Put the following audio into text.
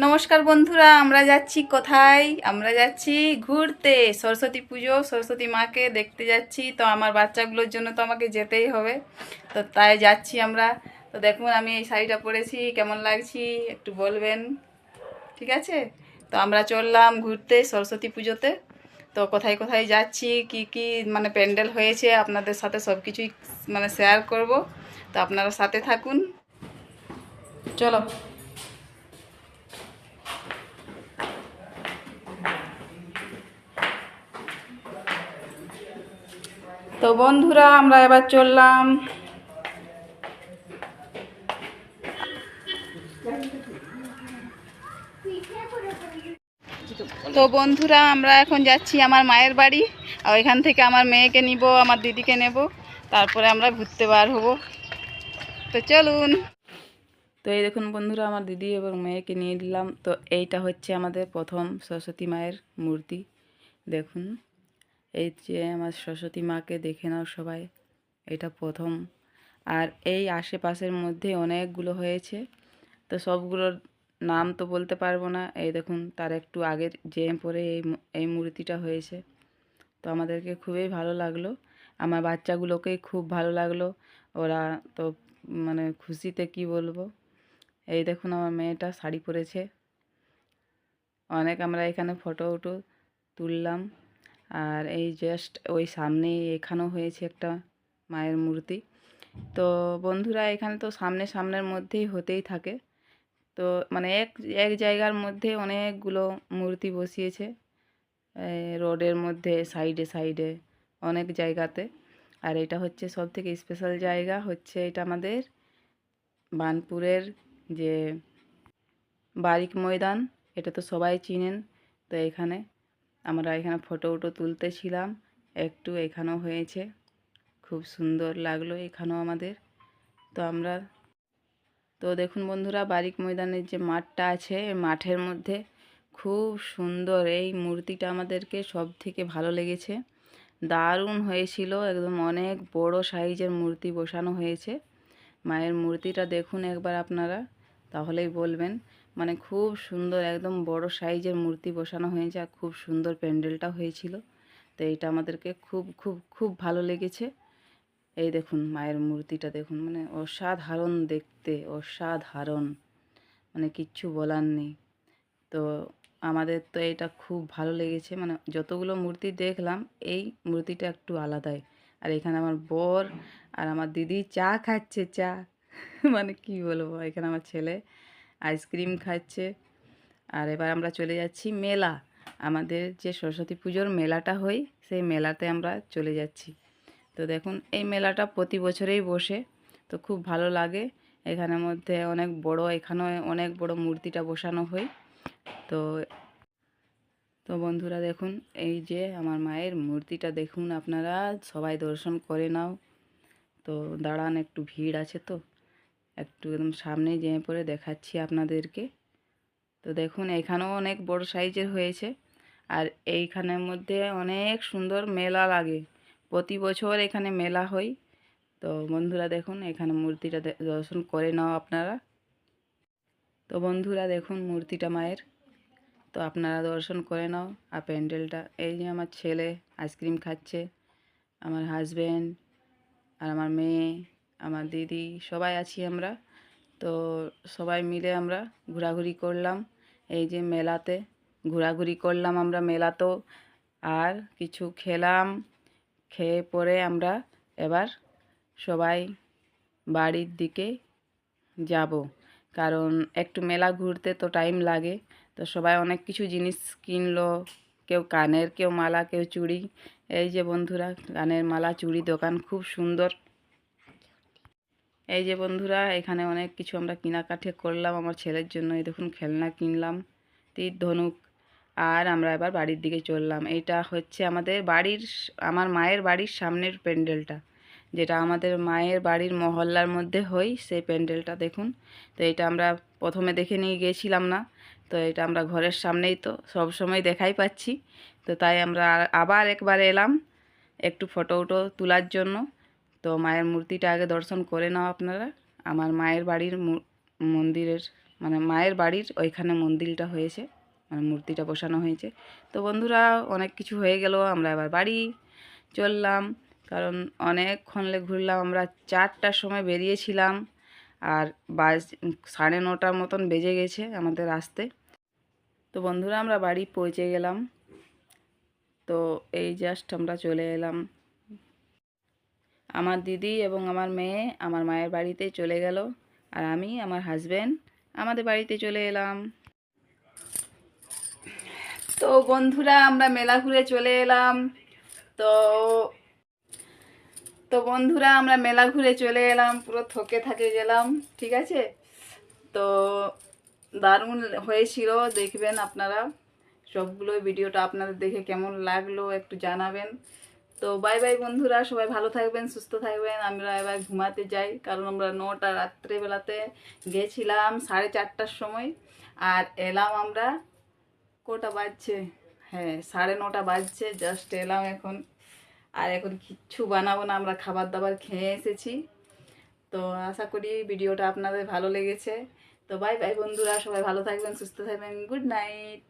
নমস্কার বন্ধুরা, আমরা যাচ্ছি কোথায়? আমরা যাচ্ছি ঘুরতে। সরস্বতী পুজো, সরস্বতী মাকে দেখতে যাচ্ছি। তো আমার বাচ্চাগুলোর জন্য তো আমাকে যেতেই হবে, তো তাই যাচ্ছি আমরা। তো দেখুন আমি এই শাড়িটা পরেছি, কেমন লাগছি একটু বলবেন, ঠিক আছে? তো আমরা চললাম ঘুরতে সরস্বতী পুজোতে। তো কোথায় কোথায় যাচ্ছি, কি কি মানে প্যান্ডেল হয়েছে, আপনাদের সাথে সব কিছুই মানে শেয়ার করব। তো আপনারা সাথে থাকুন, চলো। তো বন্ধুরা আমরা এবার চললাম। তো বন্ধুরা আমরা এখন যাচ্ছি আমার মায়ের বাড়ি, আর ওইখান থেকে আমার মেয়েকে নিব, আমার দিদিকে নেব, তারপরে আমরা ঘুরতে বার হব। তো চলুন। তো এই দেখুন বন্ধুরা, আমার দিদি এবং মেয়েকে নিয়ে দিলাম। তো এইটা হচ্ছে আমাদের প্রথম সরস্বতী মায়ের মূর্তি। দেখুন, এই যে আমার সরস্বতী মাকে দেখে নাও সবাই, এটা প্রথম। আর এই আশেপাশের মধ্যে অনেকগুলো হয়েছে, তো সবগুলোর নাম তো বলতে পারবো না। এই দেখুন, তার একটু আগের যে পরে এই মূর্তিটা হয়েছে। তো আমাদেরকে খুবই ভালো লাগলো, আমার বাচ্চাগুলোকেই খুব ভালো লাগলো। ওরা তো মানে খুশিতে কি বলবো। এই দেখুন আমার মেয়েটা শাড়ি পরেছে, অনেক আমরা এখানে ফটো উটো তুললাম। আর এই জাস্ট ওই সামনেই এখানেও হয়েছে একটা মায়ের মূর্তি। তো বন্ধুরা এখানে তো সামনের মধ্যেই হতেই থাকে। তো মানে এক এক জায়গার মধ্যে অনেকগুলো মূর্তি বসিয়েছে, রোডের মধ্যে সাইডে সাইডে অনেক জায়গাতে। আর এটা হচ্ছে সব থেকে স্পেশাল জায়গা, হচ্ছে এটা আমাদের বার্নপুরের যে বারিক ময়দান, এটা তো সবাই চিনেন। তো এখানে আমরা এখানে ফটো উটো তুলতেছিলাম একটু, এখানেও হয়েছে, খুব সুন্দর লাগলো এখানেও আমাদের। তো আমরা তো দেখুন বন্ধুরা, বারিক ময়দানের যে মাঠটা আছে, এই মাঠের মধ্যে খুব সুন্দর এই মূর্তিটা আমাদেরকে সব থেকে ভালো লেগেছে, দারুণ হয়েছিল একদম। অনেক বড় সাইজের মূর্তি বসানো হয়েছে। মায়ের মূর্তিটা দেখুন একবার আপনারা, তাহলেই বলবেন। মানে খুব সুন্দর, একদম বড় সাইজের মূর্তি বসানো হয়েছে, আর খুব সুন্দর প্যান্ডেলটা হয়েছিল। তো এইটা আমাদেরকে খুব খুব খুব ভালো লেগেছে। এই দেখুন মায়ের মূর্তিটা দেখুন, মানে অসাধারণ দেখতে, অসাধারণ, মানে কিচ্ছু বলার নেই। তো আমাদের তো এটা খুব ভালো লেগেছে, মানে যতগুলো মূর্তি দেখলাম এই মূর্তিটা একটু আলাদাই। আর এখানে আমার বর আর আমার দিদি চা খাচ্ছে, চা মানে কি বলবো, এখানে আমার ছেলে আইসক্রিম খাচ্ছে। আর এবার আমরা চলে যাচ্ছি মেলা, আমাদের যে সরস্বতী পুজোর মেলাটা হয় সেই মেলাতে আমরা চলে যাচ্ছি। তো দেখুন এই মেলাটা প্রতি বছরেই বসে, তো খুব ভালো লাগে। এখানের মধ্যে অনেক বড়, এখানে অনেক বড় মূর্তিটা বসানো হয়। তো তো বন্ধুরা দেখুন, এই যে আমার মায়ের মূর্তিটা দেখুন, আপনারা সবাই দর্শন করে নাও। তো দাঁড়ান, একটু ভিড় আছে, তো একটু একদম সামনে যেয়ে পরে দেখাচ্ছি আপনাদেরকে। তো দেখুন এখানেও অনেক বড় সাইজের হয়েছে, আর এইখানের মধ্যে অনেক সুন্দর মেলা লাগে, প্রতি বছর এখানে মেলা হয়। তো বন্ধুরা দেখুন এখানে মূর্তিটা দর্শন করে নাও আপনারা। তো বন্ধুরা দেখুন মূর্তিটা মায়ের, তো আপনারা দর্শন করে নাও। আর প্যান্ডেলটা, এই যে আমার ছেলে আইসক্রিম খাচ্ছে, আমার হাজব্যান্ড আর আমার মেয়ে, আমার দিদি, সবাই আছি আমরা। তো সবাই মিলে আমরা ঘোরাঘুরি করলাম এই যে মেলাতে, ঘোরাঘুরি করলাম আমরা মেলাতেও, আর কিছু খেলাম। খেয়ে পরে আমরা এবার সবাই বাড়ির দিকে যাব, কারণ একটু মেলা ঘুরতে তো টাইম লাগে। তো সবাই অনেক কিছু জিনিস কিনলো, কেউ কানের, কেউ মালা, কেউ চুড়ি। এই যে বন্ধুরা কানের মালা চুড়ি দোকান খুব সুন্দর। এই যে বন্ধুরা এখানে অনেক কিছু আমরা কেনাকাটি করলাম আমার ছেলের জন্য। এই দেখুন খেলনা কিনলাম, তীর ধনুক। আর আমরা এবার বাড়ির দিকে চললাম। এইটা হচ্ছে আমাদের বাড়ির, আমার মায়ের বাড়ির সামনের প্যান্ডেলটা, যেটা আমাদের মায়ের বাড়ির মহল্লার মধ্যে হয় সেই প্যান্ডেলটা দেখুন। তো এটা আমরা প্রথমে দেখে নিয়ে গিয়েছিলাম না, তো এটা আমরা ঘরের সামনেই তো সব সময় দেখাই পাচ্ছি। তো তাই আমরা আবার একবার এলাম একটু ফটো উটো তোলার জন্য। তো মায়ের মূর্তিটা আগে দর্শন করে নাও আপনারা, আমার মায়ের বাড়ির মন্দিরের মানে মায়ের বাড়ির ওইখানে মন্দিরটা হয়েছে, মানে মূর্তিটা বসানো হয়েছে। তো বন্ধুরা অনেক কিছু হয়ে গেল, আমরা এবার বাড়ি চললাম, কারণ অনেকক্ষণ ঘুরলাম। আমরা 4টার সময় বেরিয়েছিলাম, আর 9:30 মতন বেজে গেছে আমাদের আসতে। তো বন্ধুরা আমরা বাড়ি পৌঁছে গেলাম। তো এই জাস্ট আমরা চলে এলাম, আমার দিদি এবং আমার মেয়ে আমার মায়ের বাড়িতে চলে গেল, আর আমি আমার হাজব্যান্ড আমাদের বাড়িতে চলে এলাম। তো বন্ধুরা আমরা মেলা ঘুরে চলে এলাম। তো তো বন্ধুরা আমরা মেলা ঘুরে চলে এলাম, পুরো থকে থাকে গেলাম, ঠিক আছে। তো দারুণ হয়েছিল, দেখবেন আপনারা সবগুলো ভিডিওটা, আপনাদের দেখে কেমন লাগলো একটু জানাবেন। তো বাই বাই বন্ধুরা, সবাই ভালো থাকবেন, সুস্থ থাকবেন। আমরা এবার ঘুমাতে যাই, কারণ আমরা 9টা রাত্রেবেলাতে গেছিলাম 4:30টার সময়, আর এলাম আমরা কটা বাজছে, হ্যাঁ 9:30 বাজছে, জাস্ট এলাম এখন। আর এখন কিচ্ছু বানাবো না, আমরা খাবার দাবার খেয়ে এসেছি। তো আশা করি ভিডিওটা আপনাদের ভালো লেগেছে। তো বাই বাই বন্ধুরা, সবাই ভালো থাকবেন, সুস্থ থাকবেন, গুড নাইট।